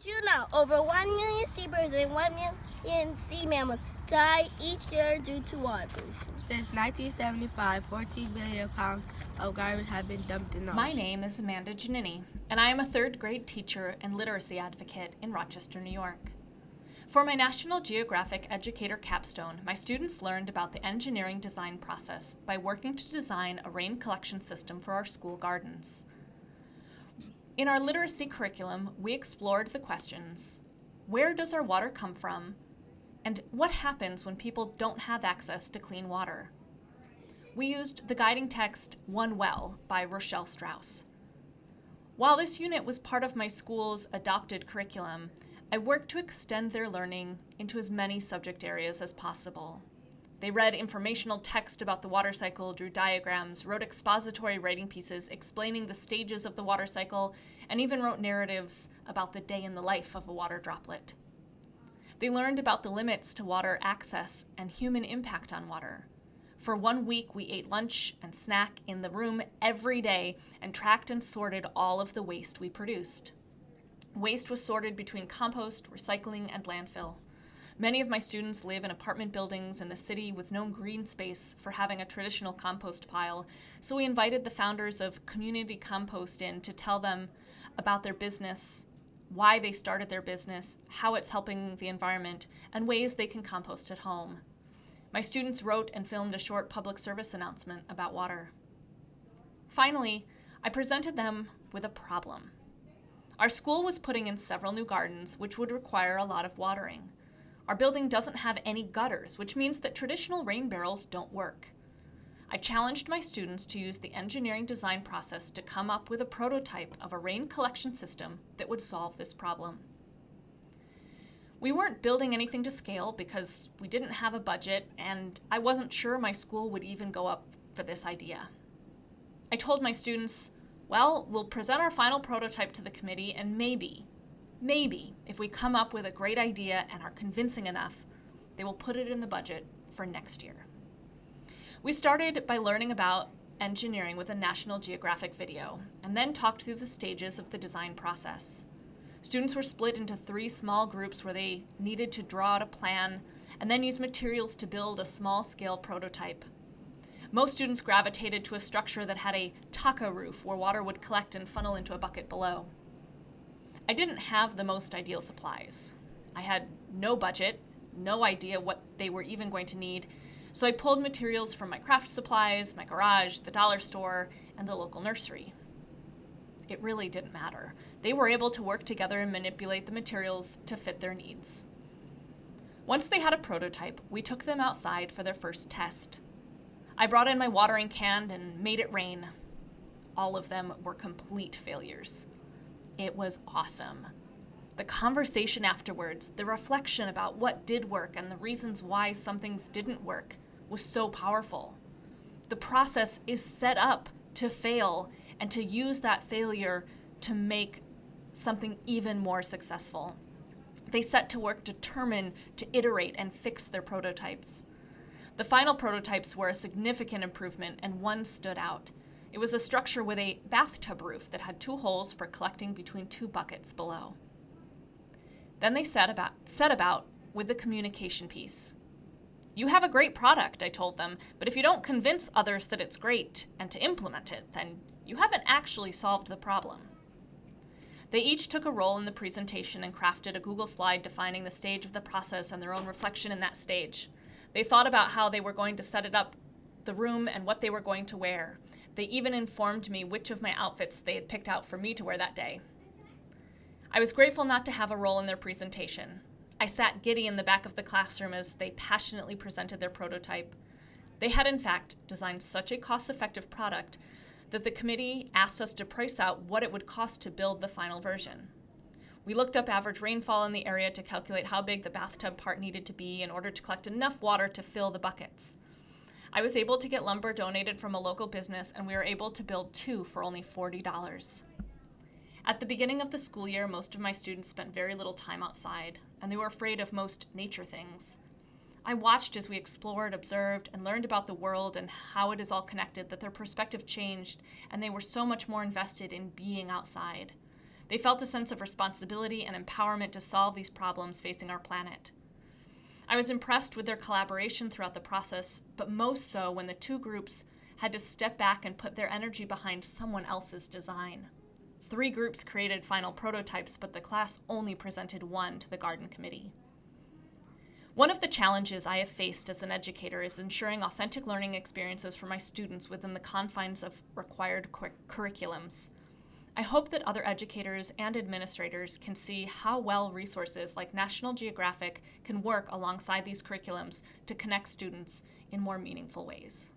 Did you know over 1 million seabirds and 1 million sea mammals die each year due to water pollution? Since 1975, 14 billion pounds of garbage have been dumped in the ocean. My name is Amanda Giannini, and I am a third grade teacher and literacy advocate in Rochester, New York. For my National Geographic Educator Capstone, my students learned about the engineering design process by working to design a rain collection system for our school gardens. In our literacy curriculum, we explored the questions: where does our water come from? And what happens when people don't have access to clean water? We used the guiding text One Well by Rochelle Strauss. While this unit was part of my school's adopted curriculum, I worked to extend their learning into as many subject areas as possible. They read informational text about the water cycle, drew diagrams, wrote expository writing pieces explaining the stages of the water cycle, and even wrote narratives about the day in the life of a water droplet. They learned about the limits to water access and human impact on water. For 1 week, we ate lunch and snack in the room every day and tracked and sorted all of the waste we produced. Waste was sorted between compost, recycling, and landfill. Many of my students live in apartment buildings in the city with no green space for having a traditional compost pile, so we invited the founders of Community Compost in to tell them about their business, why they started their business, how it's helping the environment, and ways they can compost at home. My students wrote and filmed a short public service announcement about water. Finally, I presented them with a problem. Our school was putting in several new gardens, which would require a lot of watering. Our building doesn't have any gutters, which means that traditional rain barrels don't work. I challenged my students to use the engineering design process to come up with a prototype of a rain collection system that would solve this problem. We weren't building anything to scale because we didn't have a budget, and I wasn't sure my school would even go up for this idea. I told my students, well, we'll present our final prototype to the committee, and maybe, if we come up with a great idea and are convincing enough, they will put it in the budget for next year. We started by learning about engineering with a National Geographic video, and then talked through the stages of the design process. Students were split into 3 small groups where they needed to draw out a plan and then use materials to build a small-scale prototype. Most students gravitated to a structure that had a taka roof where water would collect and funnel into a bucket below. I didn't have the most ideal supplies. I had no budget, no idea what they were even going to need, so I pulled materials from my craft supplies, my garage, the dollar store, and the local nursery. It really didn't matter. They were able to work together and manipulate the materials to fit their needs. Once they had a prototype, we took them outside for their first test. I brought in my watering can and made it rain. All of them were complete failures. It was awesome. The conversation afterwards, the reflection about what did work and the reasons why some things didn't work was so powerful. The process is set up to fail and to use that failure to make something even more successful. They set to work determined to iterate and fix their prototypes. The final prototypes were a significant improvement, and one stood out. It was a structure with a bathtub roof that had 2 holes for collecting between 2 buckets below. Then they set about with the communication piece. You have a great product, I told them, but if you don't convince others that it's great and to implement it, then you haven't actually solved the problem. They each took a role in the presentation and crafted a Google slide defining the stage of the process and their own reflection in that stage. They thought about how they were going to set it up, the room, and what they were going to wear. They even informed me which of my outfits they had picked out for me to wear that day. I was grateful not to have a role in their presentation. I sat giddy in the back of the classroom as they passionately presented their prototype. They had, in fact, designed such a cost-effective product that the committee asked us to price out what it would cost to build the final version. We looked up average rainfall in the area to calculate how big the bathtub part needed to be in order to collect enough water to fill the buckets. I was able to get lumber donated from a local business, and we were able to build 2 for only $40. At the beginning of the school year, most of my students spent very little time outside, and they were afraid of most nature things. I watched as we explored, observed, and learned about the world and how it is all connected that their perspective changed, and they were so much more invested in being outside. They felt a sense of responsibility and empowerment to solve these problems facing our planet. I was impressed with their collaboration throughout the process, but most so when the two groups had to step back and put their energy behind someone else's design. 3 groups created final prototypes, but the class only presented one to the garden committee. One of the challenges I have faced as an educator is ensuring authentic learning experiences for my students within the confines of required curriculums. I hope that other educators and administrators can see how well resources like National Geographic can work alongside these curriculums to connect students in more meaningful ways.